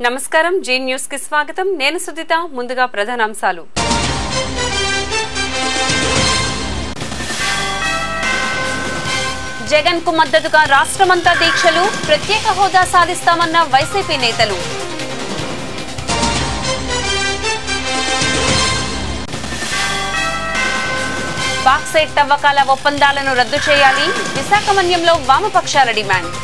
నమస్కారం G news కి స్వాగతం నేను సుదిత ముందుగా ప్రధానాంశాలు జగన్ కు మద్దతుగా రాష్ట్రమంతా దీక్షలు ప్రత్యేక హోదా సాధిస్తామన్న వైసీపీ నేతలు బాక్సైట్ తవ్వకాల ఒప్పందాలను రద్దు చేయాలి విశాఖ మన్యంలో వామపక్షాల డిమాండ్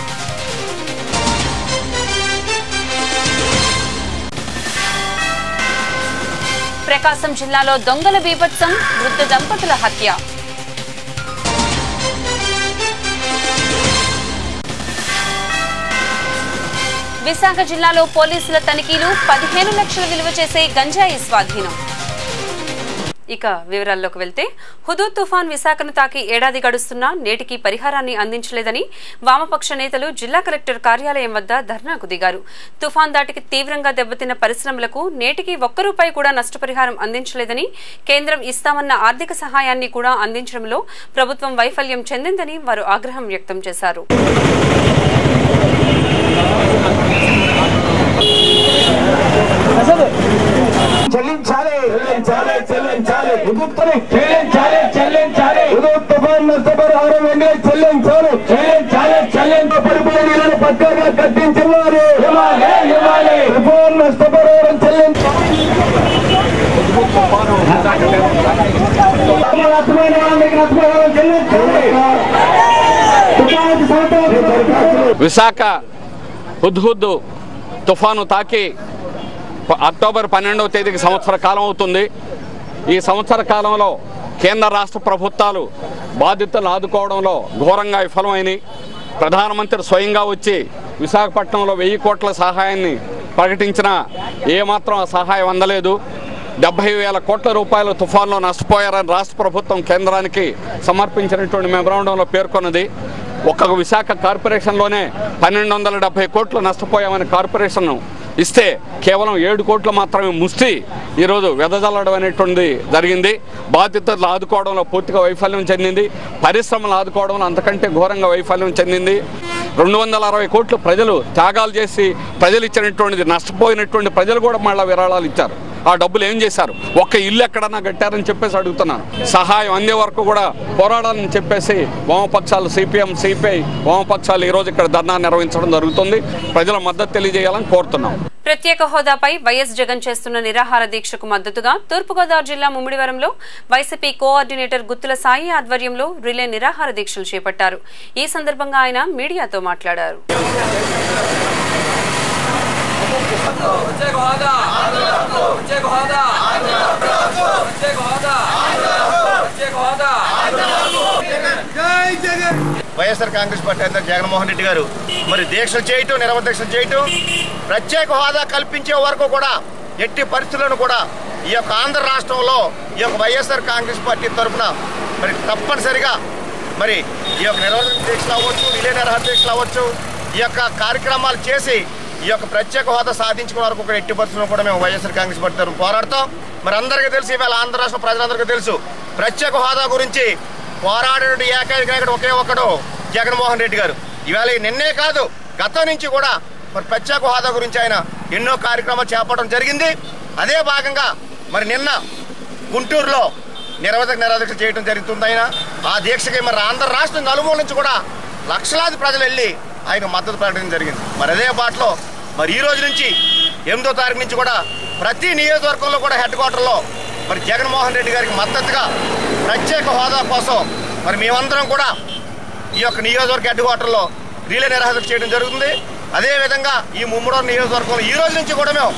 ప్రకాశం జిల్లాలో దొంగల బీభత్సం వృద్ధ దంపతుల హత్య విశాఖ జిల్లాలో పోలీసుల తనిఖీలు 15 లక్షల విలువ చేసే గంజాయి స్వాధీనం ఇక వివరాల్లోకి వెళ్తే హుదూద్ తుఫాన్ విశాఖను తాకి ఏడాది గడుస్తున్నా నేటికి పరిహారాన్ని అందించలేదని వామపక్ష నేతలు జిల్లా కలెక్టర్ కార్యాలయం వద్ద ధర్నాకు దిగారు. తుఫాన్ దాటికి తీవ్రంగా దెబ్బతిన్న పరిశ్రమలకు నేటికి ₹1 కూడా నష్టపరిహారం అందించలేదని, కేంద్రం ఇస్తామన్న ఆర్థిక సహాయాన్ని కూడా అందించడంలో ప్రభుత్వం వైఫల్యం చెందిందని వారు ఆగ్రహం వ్యక్తం చేశారు. పక్కగా కట్టించున్నారు నష్టపరిహారం విశాఖ హుద్హుద్ తుఫాను తాకి అక్టోబర్ 12వ తేదీకి సంవత్సర కాలం అవుతుంది. ఈ సంవత్సర కాలంలో కేంద్ర రాష్ట్ర ప్రభుత్వాలు బాధితులను ఆదుకోవడంలో ఘోరంగా విఫలమైనవి. ప్రధానమంత్రి స్వయంగా వచ్చి విశాఖపట్నంలో 1000 కోట్ల సహాయాన్ని ప్రకటించినా ఏమాత్రం ఆ సహాయం అందలేదు. 70,000 కోట్ల రూపాయలు తుఫాన్లో నష్టపోయారని రాష్ట్ర ప్రభుత్వం కేంద్రానికి సమర్పించినటువంటి మెమరాండంలో పేర్కొన్నది. ఒక్క విశాఖ కార్పొరేషన్లోనే 1270 కోట్లు నష్టపోయామని కార్పొరేషన్ ఇస్తే కేవలం 7 కోట్లు మాత్రమే ముష్టి ఈరోజు వెదజల్లడం అనేటువంటిది జరిగింది. బాధితులను ఆదుకోవడంలో పూర్తిగా వైఫల్యం చెందింది. పరిశ్రమలు ఆదుకోవడంలో అంతకంటే ఘోరంగా వైఫల్యం చెందింది. 260 కోట్లు ప్రజలు త్యాగాలు చేసి ప్రజలు ఇచ్చినటువంటిది నష్టపోయినటువంటి ప్రజలు కూడా మళ్ళీ విరాళాలు ఇచ్చారు. ఆ డబ్బులు ఏం చేశారు? ఒక్క ఇల్లు ఎక్కడన్నా కట్టారని చెప్పేసి అడుగుతున్నాను. సహాయం అందే వరకు కూడా పోరాడాలని చెప్పేసి వామపక్షాలు సిపిఎం, సిపిఐ వామపక్షాలు ఈరోజు ఇక్కడ ధర్నా నిర్వహించడం జరుగుతుంది. ప్రజల మద్దతు తెలియజేయాలని కోరుతున్నాం. ప్రత్యేక హోదాపై వైఎస్ జగన్ చేస్తున్న నిరాహార దీక్షకు మద్దతుగా తూర్పుగోదావరి జిల్లా ముమ్మిడివరంలో వైసీపీ కోఆర్డినేటర్ గుత్తుల సాయి ఆధ్వర్యంలో రిలే నిరాహార దీక్షలు చేపట్టారు. ఈ సందర్భంగా ఆయన మీడియాతో మాట్లాడారు. వైఎస్ఆర్ కాంగ్రెస్ పార్టీ అధ్యక్షుడు జగన్మోహన్ రెడ్డి గారు మరి దీక్షలు చేయటం, నిరవధి దీక్షలు చేయటం, ప్రత్యేక హోదా కల్పించే వరకు కూడా ఎట్టి పరిస్థితులను కూడా ఈ యొక్క ఆంధ్ర రాష్ట్రంలో ఈ యొక్క వైఎస్ఆర్ కాంగ్రెస్ పార్టీ తరఫున మరి తప్పనిసరిగా మరి ఈ యొక్క నిరవధి దీక్షలు అవ్వచ్చు, రిలే నిరాహార దీక్షలు అవ్వచ్చు, ఈ యొక్క కార్యక్రమాలు చేసి ఈ యొక్క ప్రత్యేక హోదా సాధించుకునే వరకు కూడా ఎట్టి పరిస్థితులను కూడా మేము వైఎస్ఆర్ కాంగ్రెస్ పార్టీ తరఫున పోరాడతాం. మరి అందరికీ తెలుసు, ఇవాళ ఆంధ్ర రాష్ట్ర ప్రజలందరికీ తెలుసు, ప్రత్యేక హోదా గురించి పోరాడే ఏకైక నాయకుడు ఒకే ఒక్కడు జగన్మోహన్ రెడ్డి గారు. ఇవాళ నిన్నే కాదు గతం నుంచి కూడా మరి ప్రత్యేక హోదా గురించి ఆయన ఎన్నో కార్యక్రమాలు చేపట్టడం జరిగింది. అదే భాగంగా మరి నిన్న గుంటూరులో నిరవధిక చేయడం జరుగుతుంది. ఆ దీక్షకి మరి ఆంధ్ర రాష్ట్రం నలుమూల నుంచి కూడా లక్షలాది ప్రజలు వెళ్ళి ఆయన మద్దతు ప్రకటించడం జరిగింది. మరి అదే బాటలో మరి ఈ రోజు నుంచి 8వ తారీఖు నుంచి కూడా ప్రతి నియోజకవర్గంలో కూడా హెడ్ క్వార్టర్లో మరి జగన్మోహన్ రెడ్డి గారికి మద్దతుగా ప్రత్యేక హోదా కోసం మరి మేమందరం కూడా ఈ యొక్క నియోజకవర్గ హెడ్ క్వార్టర్లో రిలే నిరాహార చేయడం జరుగుతుంది. అదేవిధంగా ఈ ముమ్మడూరు నియోజకవర్గంలో ఈ రోజు నుంచి కూడా మేము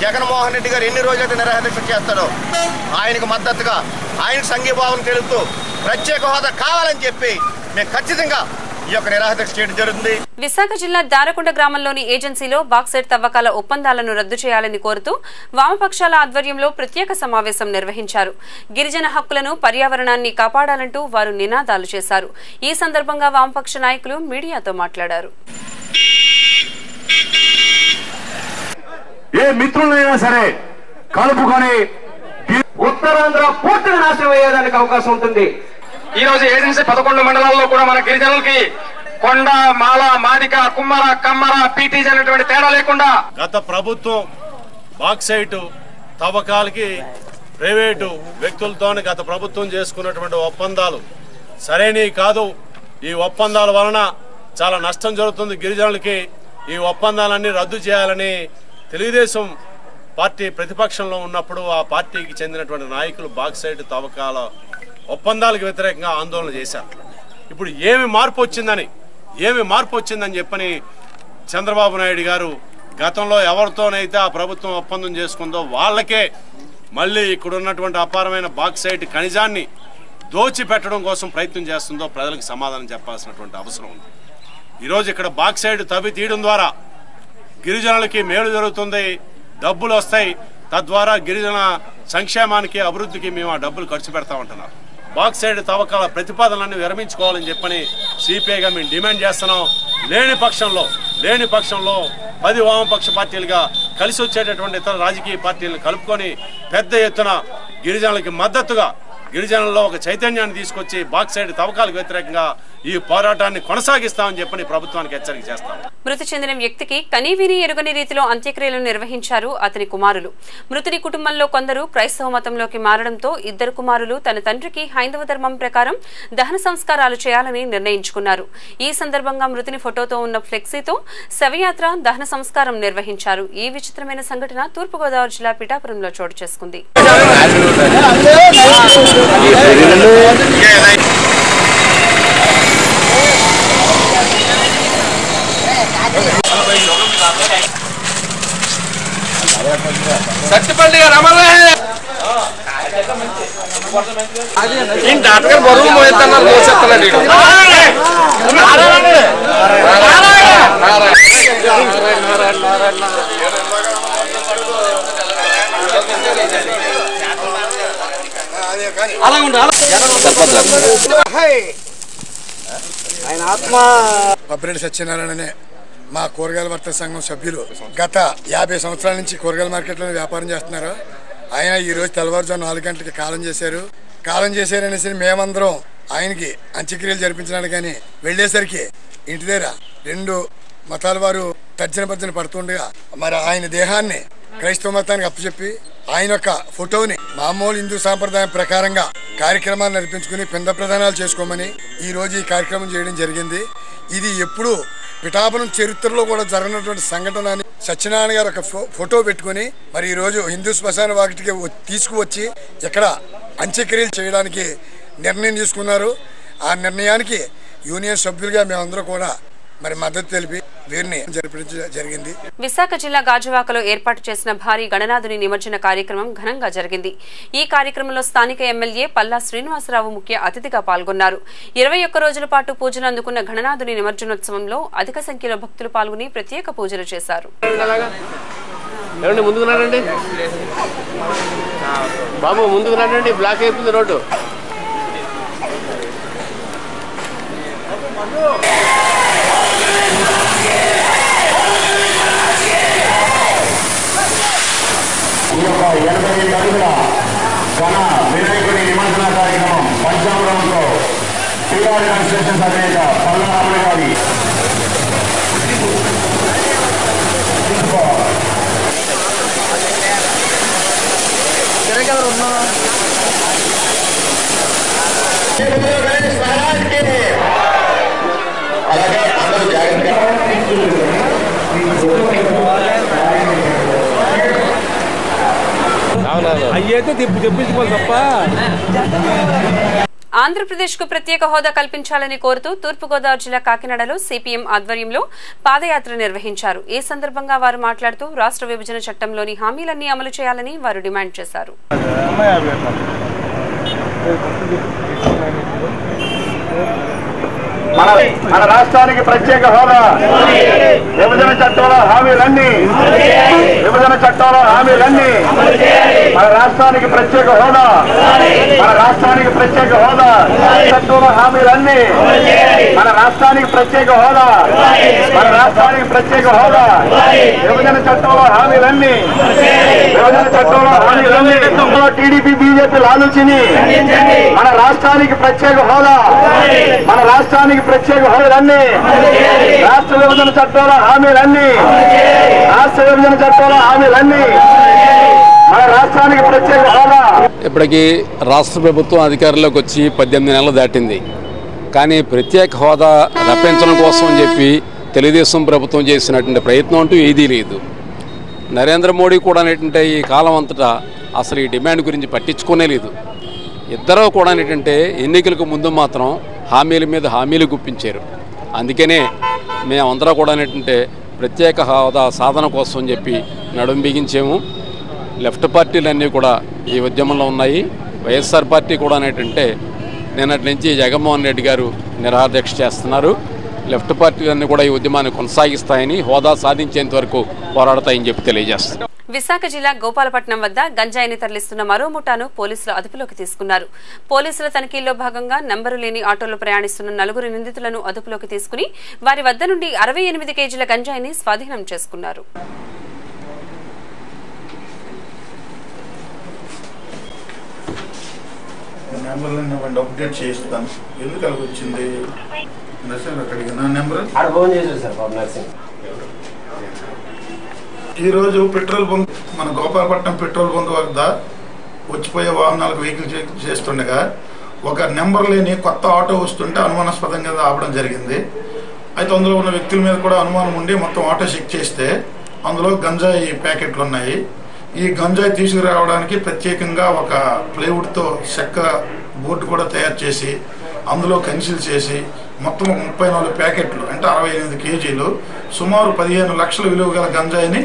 జగన్మోహన్ రెడ్డి గారు ఎన్ని రోజులైతే నిరాహార చేస్తాడో ఆయనకు మద్దతుగా ఆయనకు సంఘీభావం తెలుపుతూ ప్రత్యేక హోదా కావాలని చెప్పి మేము ఖచ్చితంగా ఈ యొక్క నిరాహార చేయడం జరుగుతుంది. విశాఖ జిల్లా దారకొండ గ్రామంలోని ఏజెన్సీలో బాక్సైట్ తవ్వకాల ఒప్పందాలను రద్దు చేయాలని కోరుతూ వామపక్షాల ఆధ్వర్యంలో ప్రత్యేక సమావేశం నిర్వహించారు. గిరిజన హక్కులను, పర్యావరణాన్ని కాపాడాలంటూ వారు నినాదాలు చేశారు. ఈ సందర్భంగా వామపక్ష నాయకులు మీడియాతో మాట్లాడారు. ఏ మిత్రులైనా సరే కలుపుకొని ఉత్తరాంధ్ర పూర్తిగా నాశనం అయ్యేదానికి అవకాశం ఉంటుంది. ఈ రోజు ఏజెన్సీ 11 మండలాల్లో కూడా మన గిరిజనులకి కొండ మాల మాదిక కుమ్మర కమ్మర పీటీజీ అనేటువంటి తేడా లేకుండా గత ప్రభుత్వం బాక్సైట్ తవ్వకాలకి ప్రైవేటు వ్యక్తులతోనే గత ప్రభుత్వం చేసుకున్నటువంటి ఒప్పందాలు సరైనవి కాదు. ఈ ఒప్పందాల వలన చాలా నష్టం జరుగుతుంది గిరిజనులకి. ఈ ఒప్పందాలన్నీ రద్దు చేయాలని తెలుగుదేశం పార్టీ ప్రతిపక్షంలో ఉన్నప్పుడు ఆ పార్టీకి చెందినటువంటి నాయకులు బాక్సైట్ తవ్వకాల ఒప్పందాలకు వ్యతిరేకంగా ఆందోళన చేశారు. ఇప్పుడు ఏమి మార్పు వచ్చిందని చెప్పని చంద్రబాబు నాయుడు గారు గతంలో ఎవరితోనైతే ఆ ప్రభుత్వం ఒప్పందం చేసుకుందో వాళ్ళకే మళ్ళీ ఇక్కడ ఉన్నటువంటి అపారమైన బాక్సైట్ ఖనిజాన్ని దోచిపెట్టడం కోసం ప్రయత్నం చేస్తుందో ప్రజలకు సమాధానం చెప్పాల్సినటువంటి అవసరం ఉంది. ఈరోజు ఇక్కడ బాక్సైట్ తవ్వి తీయడం ద్వారా గిరిజనులకి మేలు జరుగుతుంది, డబ్బులు వస్తాయి, తద్వారా గిరిజన సంక్షేమానికి అభివృద్ధికి మేము ఆ డబ్బులు ఖర్చు పెడతామంటున్నారు. బాక్సైట్ తవ్వకాల ప్రతిపాదనలన్నీ విరమించుకోవాలని చెప్పని సిపిఐగా మేము డిమాండ్ చేస్తున్నాం. లేని పక్షంలో 10 వామపక్ష పార్టీలుగా కలిసి వచ్చేటటువంటి ఇతర రాజకీయ పార్టీలను కలుపుకొని పెద్ద ఎత్తున గిరిజనులకి మద్దతుగా గిరిజనుల్లో ఒక చైతన్యాన్ని తీసుకొచ్చి బాక్సైట్ తవ్వకాలకు వ్యతిరేకంగా ఈ పోరాటాన్ని కొనసాగిస్తామని చెప్పని ప్రభుత్వానికి హెచ్చరిక చేస్తాం. మృతి చెందిన వ్యక్తికి కనీవిని ఎరుగని రీతిలో అంత్యక్రియలు నిర్వహించారు అతని కుమారులు. మృతుడి కుటుంబంలో కొందరు క్రైస్తవ మతంలోకి మారడంతో 2 కుమారులు తన తండ్రికి హైందవ ధర్మం ప్రకారం దహన సంస్కారాలు చేయాలని నిర్ణయించుకున్నారు. ఈ సందర్భంగా మృతుని ఫోటోతో ఉన్న ఫ్లెక్సీతో శవయాత్ర దహన సంస్కారం నిర్వహించారు. ఈ విచిత్రమైన సంఘటన తూర్పుగోదావరి జిల్లా పిఠాపురంలో చోటు చేసుకుంది. సత్తిపల్లిగా రమలే డాక్టర్ బరువు మోస్తున్నారు, మోసేస్తున్నాడు. ఆయన ఆత్మ పబ్బరెడ్డి సత్యనారాయణనే మా కూరగాయల వర్తక సంఘం సభ్యులు. గత 50 సంవత్సరాల నుంచి కూరగాయల మార్కెట్లో వ్యాపారం చేస్తున్నారు. ఆయన ఈ రోజు తెల్లవారుజాము 4 గంటలకి కాలం చేశారనేసి మేమందరం ఆయనకి అంత్యక్రియలు జరిపించడానికి కానీ వెళ్ళేసరికి ఇంటి దగ్గర 2 మతాల వారు తర్జన పడుతుండగా మరి ఆయన దేహాన్ని క్రైస్తవ మతానికి అప్పచెప్పి ఆయన యొక్క ఫోటోని మామూలు హిందూ సాంప్రదాయం ప్రకారంగా కార్యక్రమాలు నడిపించుకుని పిండ ప్రదానాలు చేసుకోమని ఈ రోజు ఈ కార్యక్రమం చేయడం జరిగింది. ఇది ఎప్పుడు పిఠాపురం చరిత్రలో కూడా జరిగినటువంటి సంఘటన అని సత్యనారాయణ గారు ఒక ఫోటో పెట్టుకుని మరి ఈ రోజు హిందూ శ్మశాన వాకిటికి తీసుకువచ్చి ఇక్కడ అంత్యక్రియలు చేయడానికి నిర్ణయం తీసుకున్నారు. ఆ నిర్ణయానికి యూనియన్ సభ్యులుగా మేమందరూ కూడా మరి మద్దతు తెలిపి వీరిని జరిపించడం జరిగింది. విశాఖ జిల్లా గాజువాకలో ఏర్పాటు చేసిన భారీ గణనాథుని నిమజ్జన కార్యక్రమం ఘనంగా జరిగింది. ఈ కార్యక్రమంలో స్థానిక ఎమ్మెల్యే పల్లా శ్రీనివాసరావు ముఖ్య అతిథిగా పాల్గొన్నారు. 21 రోజుల పాటు పూజలు అందుకున్న గణనాథుని నిమజ్జనోత్సవంలో అధిక సంఖ్యలో భక్తులు పాల్గొని ప్రత్యేక పూజలు చేశారు. బ్లాక్ అయిపోయింది రోడ్డు. ఈ యొక్క 85 అడుగుల ఘన వినాయకుడి నిమజ్జన కార్యక్రమం పంచామృతంలో టీఆర్ కన్స్ట్రక్షన్స్ అధినేత పల్లారాములు గారి అలాగే అందరూ జాగ్రత్తగా ఆంధ్రప్రదేశ్ కు ప్రత్యేక హోదా కల్పించాలని కోరుతూ తూర్పుగోదావరి జిల్లా కాకినాడలో సిపిఎం ఆధ్వర్యంలో పాదయాత్ర నిర్వహించారు. ఈ సందర్భంగా వారు మాట్లాడుతూ రాష్ట్ర విభజన చట్టంలోని హామీలన్నీ అమలు చేయాలని వారు డిమాండ్ చేశారు. మన రాష్ట్రానికి ప్రత్యేక హోదా, విభజన చట్టంలో హామీలన్నీ మన రాష్ట్రానికి ప్రత్యేక హోదా, చట్టంలో హామీలన్నీ మన రాష్ట్రానికి ప్రత్యేక హోదా, విభజన చట్టంలో హామీలన్నీ టీడీపీ బీజేపీ లాలూచిని మన రాష్ట్రానికి ప్రత్యేక హోదా, మన రాష్ట్రానికి ప్రత్యేక హామీలన్నీ, రాష్ట్ర విభజన చట్టాల హామీలన్నీ, రాష్ట్ర విభజన చట్టాల హామీలన్నీ, మన రాష్ట్రానికి ప్రత్యేక హోదా. ఇప్పటికీ రాష్ట్ర ప్రభుత్వం అధికారంలోకి వచ్చి 18 నెలలు దాటింది. కానీ ప్రత్యేక హోదా రప్పించడం కోసం అని చెప్పి తెలుగుదేశం ప్రభుత్వం చేసినటువంటి ప్రయత్నం అంటూ ఏదీ లేదు. నరేంద్ర మోడీ కూడా ఏంటంటే ఈ కాలం అంతటా అసలు ఈ డిమాండ్ గురించి పట్టించుకునే లేదు. ఇద్దరూ కూడా ఏంటంటే ఎన్నికలకు ముందు మాత్రం హామీల మీద హామీలు గుప్పించారు. అందుకనే మేమందరూ కూడా ఏంటంటే ప్రత్యేక హోదా సాధన కోసం అని చెప్పి నడుం బిగించాము. లెఫ్ట్ పార్టీలన్నీ కూడా ఈ ఉద్యమంలో ఉన్నాయి. వైఎస్ఆర్ పార్టీ కూడా ఏంటంటే నిన్నటి నుంచి జగన్మోహన్ రెడ్డి గారు నిరాదీక్ష చేస్తున్నారు. లెఫ్ట్ పార్టీలన్నీ కూడా ఈ ఉద్యమాన్ని కొనసాగిస్తాయని, హోదా సాధించేంత వరకు పోరాడతాయని చెప్పి తెలియజేస్తారు. విశాఖ జిల్లా గోపాలపట్నం వద్ద గంజాయిని తరలిస్తున్న మరో ముఠాను పోలీసులు అదుపులోకి తీసుకున్నారు. పోలీసుల తనిఖీల్లో భాగంగా నంబరు లేని ఆటోలో ప్రయాణిస్తున్న 4 నిందితులను అదుపులోకి తీసుకుని వారి వద్ద నుండి 68 కేజీల గంజాయిని స్వాధీనం చేసుకున్నారు. అప్డేట్ చేస్తాను. ఎందుకు అలా వచ్చింది అక్కడికి నా నెంబర్ ఈరోజు పెట్రోల్ బంక్ మన గోపాలపట్నం పెట్రోల్ బంక్ వద్ద వచ్చిపోయే వాహనాలకు వెహికల్ చేస్తుండగా ఒక నెంబర్ లేని కొత్త ఆటో వస్తుంటే అనుమానాస్పదంగా ఆపడం జరిగింది. అయితే అందులో ఉన్న వ్యక్తుల మీద కూడా అనుమానం ఉండి మొత్తం ఆటో చెక్ చేస్తే అందులో గంజాయి ప్యాకెట్లు ఉన్నాయి. ఈ గంజాయి తీసుకురావడానికి ప్రత్యేకంగా ఒక ప్లైవుడ్తో చెక్క బోర్డు కూడా తయారు చేసి అందులో కన్సిల్ చేసి మొత్తం 34 ప్యాకెట్లు అంటే 68 కేజీలు సుమారు 15 లక్షల విలువ గల గంజాయిని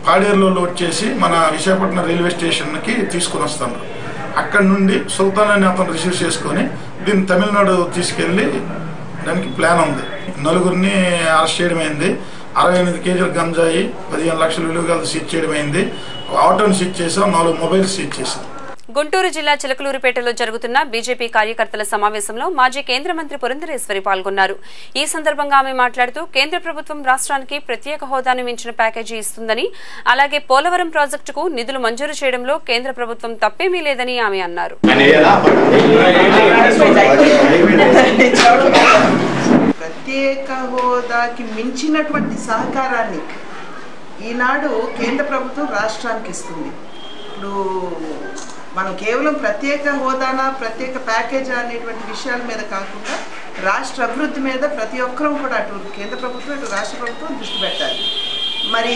పాడేరులో లోడ్ చేసి మన విశాఖపట్నం రైల్వే స్టేషన్కి తీసుకుని వస్తాను. అక్కడి నుండి సుల్తాన్ అని అతను రిసీవ్ చేసుకొని దీన్ని తమిళనాడు తీసుకెళ్ళి దానికి ప్లాన్ ఉంది. 4 అరెస్ట్ చేయడమైంది. 68 కేజీల గంజాయి 15 లక్షల విలువ గల సీజ్ చేయడమైంది. ఆటోని సీజ్ చేసాం, 4 మొబైల్స్ సీజ్ చేసాం. గుంటూరు జిల్లా చిలకలూరిపేటలో జరుగుతున్న బీజేపీ కార్యకర్తల సమావేశంలో మాజీ కేంద్ర మంత్రి పురంధరేశ్వరి పాల్గొన్నారు. ఈ సందర్భంగా ఆమె మాట్లాడుతూ కేంద్ర ప్రభుత్వం రాష్ట్రానికి ప్రత్యేక హోదాను మించిన ప్యాకేజీ ఇస్తుందని, అలాగే పోలవరం ప్రాజెక్టుకు నిధులు మంజూరు చేయడంలో కేంద్ర ప్రభుత్వం తప్పేమీ లేదని ఆమె అన్నారు. ప్రత్యేక హోదాకి మించినటువంటి సహకారాన్ని ఈనాడు కేంద్ర ప్రభుత్వం రాష్ట్రానికి ఇస్తుంది. ఇప్పుడు మనం కేవలం ప్రత్యేక హోదానా ప్రత్యేక ప్యాకేజా అనేటువంటి విషయాల మీద కాకుండా రాష్ట్ర అభివృద్ధి మీద ప్రతి ఒక్కరూ కూడా అటు కేంద్ర ప్రభుత్వం ఇటు రాష్ట్ర ప్రభుత్వం దృష్టి పెట్టాలి. మరి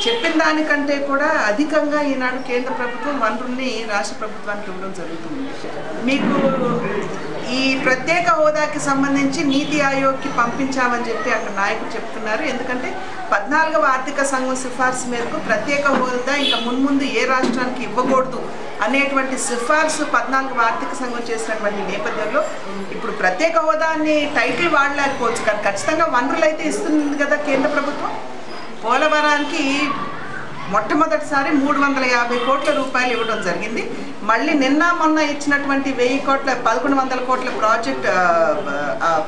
చెప్పిన దానికంటే కూడా అధికంగా ఈనాడు కేంద్ర ప్రభుత్వం వనరుల్ని రాష్ట్ర ప్రభుత్వానికి ఇవ్వడం జరుగుతుంది. మీకు ఈ ప్రత్యేక హోదాకి సంబంధించి నీతి ఆయోగ్కి పంపించామని చెప్పి అక్కడ నాయకులు చెప్తున్నారు. ఎందుకంటే 14వ ఆర్థిక సంఘం సిఫార్సు మేరకు ప్రత్యేక హోదా ఇంకా మున్ముందు ఏ రాష్ట్రానికి ఇవ్వకూడదు అనేటువంటి సిఫార్సు 14వ ఆర్థిక సంఘం చేసినటువంటి నేపథ్యంలో ఇప్పుడు ప్రత్యేక హోదాన్ని టైటిల్ వాడలేకపోవచ్చు, కానీ ఖచ్చితంగా వనరులు అయితే ఇస్తుంది కదా కేంద్ర ప్రభుత్వం. పోలవరానికి మొట్టమొదటిసారి 350 కోట్ల రూపాయలు ఇవ్వడం జరిగింది. మళ్ళీ నిన్న మొన్న ఇచ్చినటువంటి 1100 కోట్ల ప్రాజెక్ట్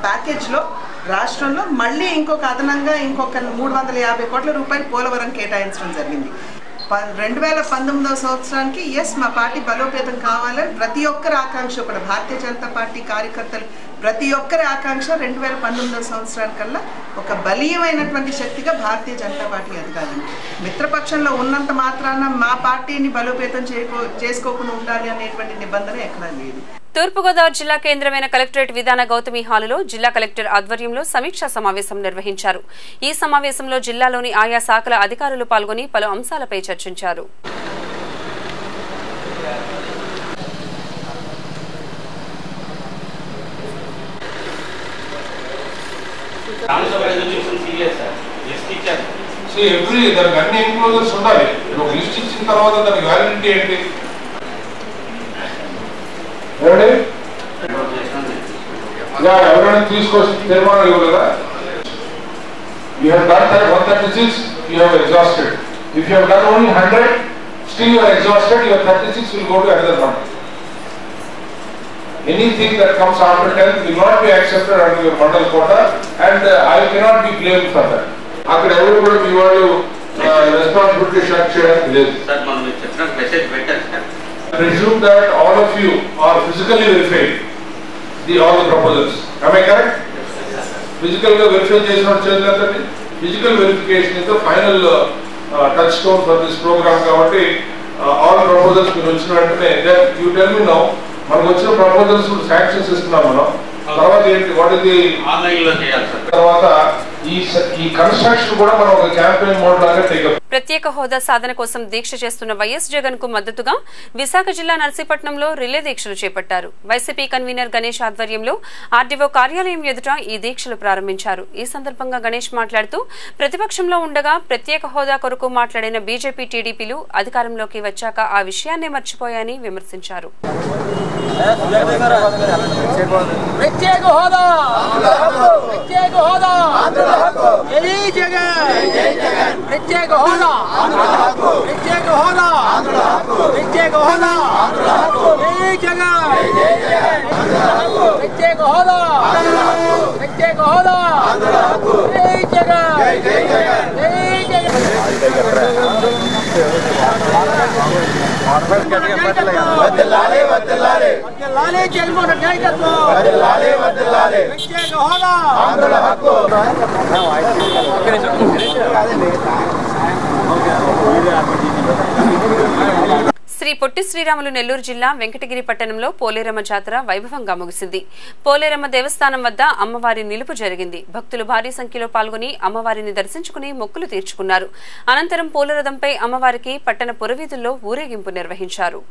ప్యాకేజ్లో రాష్ట్రంలో మళ్ళీ ఇంకొక అదనంగా ఇంకొక 350 కోట్ల రూపాయలు పోలవరం కేటాయించడం జరిగింది. 2019వ సంవత్సరానికి మా పార్టీ బలోపేతం కావాలని ప్రతి ఒక్కరి ఆకాంక్ష, కూడా భారతీయ జనతా పార్టీ కార్యకర్తలు ప్రతి ఒక్కరి ఆకాంక్ష 2019వ సంవత్సరానికల్లా ఒక బలీయమైనటువంటి శక్తిగా భారతీయ జనతా పార్టీ ఎదగాలని. మిత్రపక్షంలో ఉన్నంత మాత్రాన మా పార్టీని బలోపేతం చేసుకోకుండా ఉండాలి అనేటువంటి నిబంధన ఎక్కడా లేదు. తూర్పుగోదావరి జిల్లా కేంద్రమైన కలెక్టరేట్ విధాన గౌతమి హాలులో జిల్లా కలెక్టర్ ఆధ్వర్యంలో సమీక్షా సమావేశం నిర్వహించారు. ఈ సమావేశంలో జిల్లాలోని ఆయా శాఖల అధికారులు పాల్గొని పలు అంశాలపై చర్చించారు. ఎవరైనా తీసుకొచ్చి తీర్మానం ఇవ్వలేదా? You have done that 136, you have exhausted. If you have done only 100, still you are exhausted, your 36 will go to another one. Anything that comes after 10 will not be accepted under your mandal quota, and I cannot be blamed for that. అక్కడ ఎవరు కూడా మీ వాళ్ళు responsibility share చేయడానికి లేదు. Presume that all of you are physically verified all the proposals Am I correct? Physical verification of children. Physical verification is the final touchstone for this program. All proposals will then you tell me now. మనం వచ్చిన proposals sanctions ఇస్తున్నాం మనం. తర్వాత ఏంటి what is the online లో చేయాలి sir. తర్వాత ఈ కన్స్ట్రక్షన్ కూడా మనం ఒక క్యాంపెయిన్ మోడ్ లాగా టేకప్. ప్రత్యేక హోదా సాధన కోసం దీక్ష చేస్తున్న వైఎస్ జగన్ కు మద్దతుగా విశాఖ జిల్లా నర్సీపట్నంలో రిలే దీక్షలు చేపట్టారు. వైసీపీ కన్వీనర్ గణేష్ ఆధ్వర్యంలో ఆర్డీఓ కార్యాలయం ఎదుట ఈ దీక్షలు ప్రారంభించారు. ఈ సందర్భంగా గణేష్ మాట్లాడుతూ ప్రతిపక్షంలో ఉండగా ప్రత్యేక హోదా కొరకు మాట్లాడిన బీజేపీ టీడీపీలు అధికారంలోకి వచ్చాక ఆ విషయాన్నే మర్చిపోయాయని విమర్శించారు. ప్రత్యేక హోదా ప్రత్యేక హోదా జై జగన్ ప్రత్యేక హోదా ప్రత్యేక హోదా ప్రత్యేక హోదా జై జగన్ ప్రత్యేక హోదా ప్రత్యేక హోదా జై జగన్ జై జగన్ వదలాలే వదలాలే వదలాలే జగన్మోహన్ రెడ్డి నాయకత్వం వదలాలే వదలాలే ప్రత్యేక హోదా ఆంధ్రుల హక్కు. శ్రీ పొట్టి శ్రీరాములు నెల్లూరు జిల్లా వెంకటగిరి పట్టణంలో పోలేరమ్మ జాతర వైభవంగా ముగిసింది. పోలేరమ్మ దేవస్థానం వద్ద అమ్మవారి నిలుపు జరిగింది. భక్తులు భారీ సంఖ్యలో పాల్గొని అమ్మవారిని దర్శించుకుని మొక్కులు తీర్చుకున్నారు. అనంతరం పూలరథంపై అమ్మవారికి పట్టణ పురవీధుల్లో ఊరేగింపు నిర్వహించారు.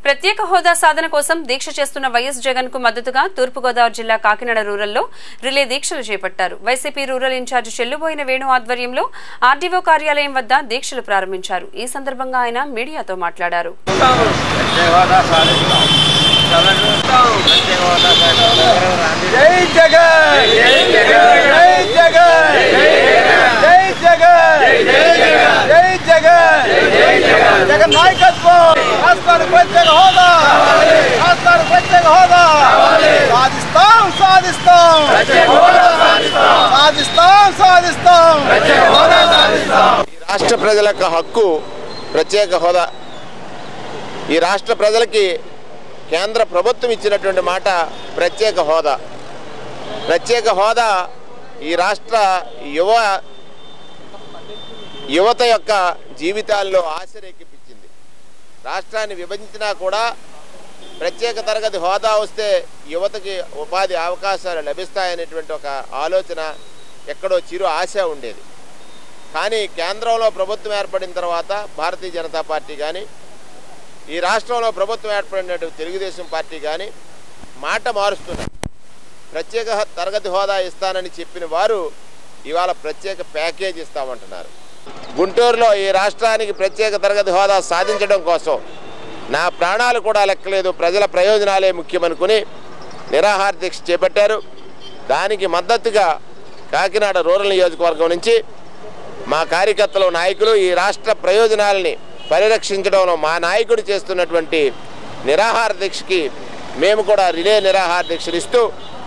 ప్రత్యేక హోదా సాధన కోసం దీక్ష చేస్తున్న వైఎస్ జగన్ కు మద్దతుగా తూర్పుగోదావరి జిల్లా కాకినాడ రూరల్లో రిలే దీక్షలు చేపట్టారు. వైసీపీ రూరల్ ఇన్ఛార్జ్ చెల్లుబోయిన వేణు ఆధ్వర్యంలో ఆర్డీఓ కార్యాలయం వద్ద దీక్షలు ప్రారంభించారు. ఈ సందర్భంగా ఆయన మీడియాతో మాట్లాడారు. జై జగన్ జై జగన్ జై జగన్ జై జగన్ జగన్ నాయకత్వం రాష్ట్రానికి ప్రత్యేక హోదా రాష్ట్రానికి ప్రత్యేక హోదా సాధిస్తాం సాధిస్తాం సాధిస్తాం సాధిస్తాం. రాష్ట్ర ప్రజలకు హక్కు ప్రత్యేక హోదా. ఈ రాష్ట్ర ప్రజలకి కేంద్ర ప్రభుత్వం ఇచ్చినటువంటి మాట ప్రత్యేక హోదా. ప్రత్యేక హోదా ఈ రాష్ట్ర యువత యొక్క జీవితాల్లో ఆశ రేకెత్తించింది. రాష్ట్రాన్ని విభజించినా కూడా ప్రత్యేక తరగతి హోదా వస్తే యువతకి ఉపాధి అవకాశాలు లభిస్తాయనేటువంటి ఒక ఆలోచన ఎక్కడో చిరు ఆశ ఉండేది. కానీ కేంద్రంలో ప్రభుత్వం ఏర్పడిన తర్వాత భారతీయ జనతా పార్టీ కానీ ఈ రాష్ట్రంలో ప్రభుత్వం ఏర్పడినటువంటి తెలుగుదేశం పార్టీ కానీ మాట మారుస్తున్నారు. ప్రత్యేక తరగతి హోదా ఇస్తానని చెప్పిన వారు ఇవాళ ప్రత్యేక ప్యాకేజ్ ఇస్తామంటున్నారు. గుంటూరులో ఈ రాష్ట్రానికి ప్రత్యేక తరగతి హోదా సాధించడం కోసం నా ప్రాణాలు కూడా లెక్కలేదు, ప్రజల ప్రయోజనాలే ముఖ్యమనుకుని నిరాహార దీక్ష చేపట్టారు. దానికి మద్దతుగా కాకినాడ రూరల్ నియోజకవర్గం నుంచి మా కార్యకర్తలు నాయకులు ఈ రాష్ట్ర ప్రయోజనాలని పరిరక్షించడంలో మా నాయకుడు చేస్తున్నటువంటి నిరాహార దీక్షకి మేము కూడా రిలే నిరాహార దీక్షలు ఇస్తూ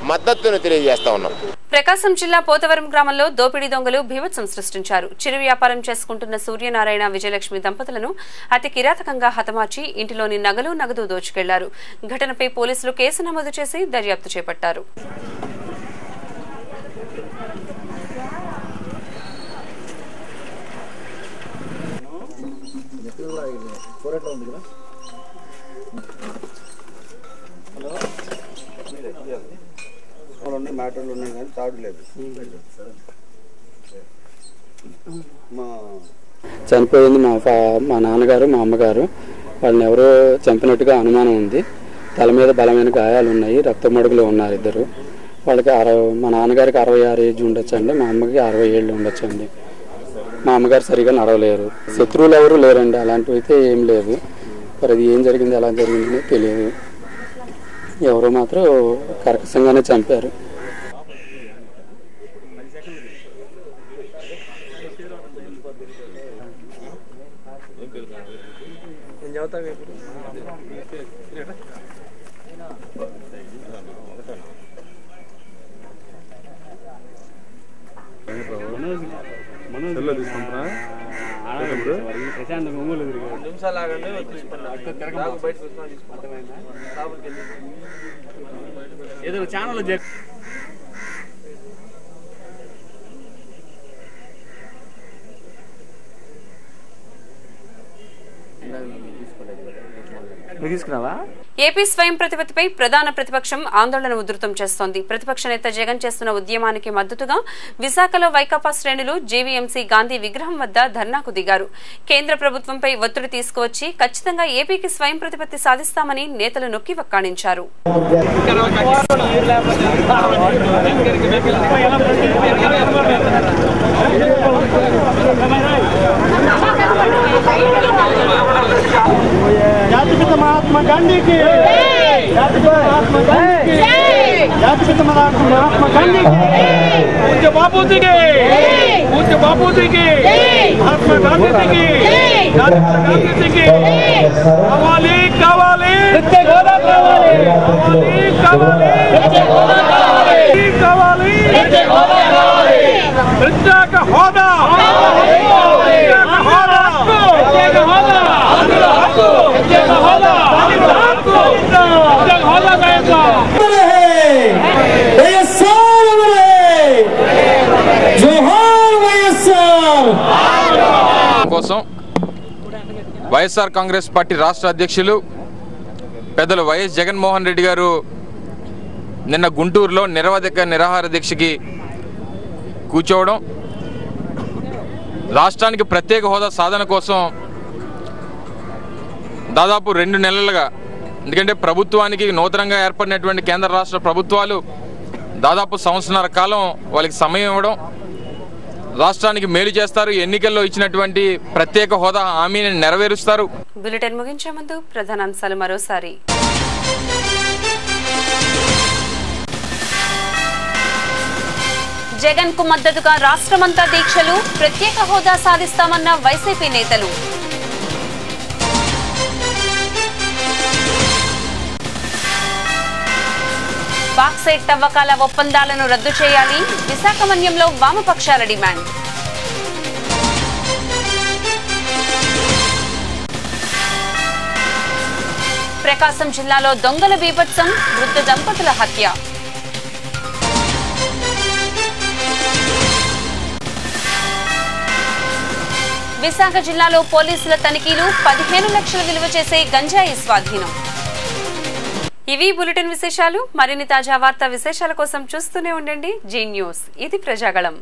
మద్దతును తెలియజేస్తా ఉన్నాం. ప్రకాశం జిల్లా పోతవరం గ్రామంలో దోపిడీ దొంగలు బీభత్సం సృష్టించారు. చిరు వ్యాపారం చేసుకుంటున్న సూర్యనారాయణ విజయలక్ష్మి దంపతులను అతి కిరాతకంగా హతమార్చి ఇంటిలోని నగలు నగదు దోచుకెళ్లారు. ఘటనపై పోలీసులు కేసు నమోదు చేసి దర్యాప్తు చేపట్టారు. మ్యాటర్లు ఉన్నాయి కానీ తాడు లేదు. చనిపోయింది మా నాన్నగారు మా అమ్మగారు. వాళ్ళని ఎవరో చంపినట్టుగా అనుమానం ఉంది. తల మీద బలమైన గాయాలు ఉన్నాయి, రక్తమడుగులు ఉన్నారు ఇద్దరు. వాళ్ళకి మా నాన్నగారికి 66 ఏజ్ ఉండొచ్చండి, మా అమ్మకి 60 ఏళ్ళు ఉండొచ్చండి. మా అమ్మగారు సరిగా నడవలేరు. శత్రువులు ఎవరు లేరండి, అలాంటివి అయితే ఏం లేదు. మరి అది ఏం జరిగింది ఎలా జరిగిందని తెలియదు. ఎవరో మాత్రం కర్కశంగానే చంపారు. ఏదో ఛానల్ ఏపీ స్వయం ప్రతిపత్తిపై ప్రధాన ప్రతిపక్షం ఆందోళన ఉధృతం చేస్తోంది. ప్రతిపక్ష నేత జగన్ చేస్తున్న ఉద్యమానికి మద్దతుగా విశాఖలో వైకాపా శ్రేణులు జేవీఎంసీ గాంధీ విగ్రహం వద్ద ధర్నాకు దిగారు. కేంద్ర ప్రభుత్వంపై ఒత్తిడి తీసుకువచ్చి ఖచ్చితంగా ఏపీకి స్వయం ప్రతిపత్తి సాధిస్తామని నేతలు నొక్కి వక్కాణించారు. జాతిపిత మహాత్మా గాంధీకి జాతిపిత మహాత్మా గాంధీకి జాతిపిత మహాత్మా గాంధీకి పూజ్య బాపూజీకి పూజ్య బాపూజీకి మహాత్మా గాంధీకి జాతిపిత గాంధీకి కావాలి కావాలి ప్రత్యేక హోదా కావాలి కావాలి ప్రత్యేక హోదా కావాలి కావాలి ప్రత్యేక హోదా కావాలి ప్రత్యేక హోదా కోసం వైఎస్ఆర్ కాంగ్రెస్ పార్టీ రాష్ట్ర అధ్యక్షులు పెద్దలు వైఎస్ జగన్మోహన్ రెడ్డి గారు నిన్న గుంటూరులో నిరాహార దీక్షకి కూర్చోవడం, రాష్ట్రానికి ప్రత్యేక హోదా సాధన కోసం దాదాపు 2 నెలలుగా, ఎందుకంటే ప్రభుత్వానికి నూతనంగా ఏర్పడినటువంటి కేంద్ర రాష్ట్ర ప్రభుత్వాలు దాదాపు సంవత్సరాల కాలం వాళ్ళకి సమయం ఇవ్వడం, రాష్ట్రానికి మేలు చేస్తారు, ఎన్నికల్లో ఇచ్చినటువంటి ప్రత్యేక హోదా హామీని నెరవేరుస్తారు. బులెటిన్ ముగించే ముందు ప్రధానాంశాలు మరోసారి. జగన్ కు మద్దతుగా రాష్ట్రమంతా దీక్షలు, ప్రత్యేక హోదా సాధిస్తామన్న వైసీపీ నేతలు. బాక్సైట్ తవ్వకాల ఒప్పందాలను రద్దు చేయాలి, విశాఖ మన్యంలో వామపక్షాల డిమాండ్. ప్రకాశం జిల్లాలో దొంగల బీభత్సం, వృద్ధ దంపతుల హత్య. విశాఖ జిల్లాలో పోలీసుల తనిఖీలు, 15 లక్షల విలువ చేసే గంజాయి స్వాధీనం. ఇవి బులెటిన్ విశేషాలు. మరిన్ని తాజా వార్తా విశేషాల కోసం చూస్తూనే ఉండండి జీ న్యూస్. ఇది ప్రజాగళం.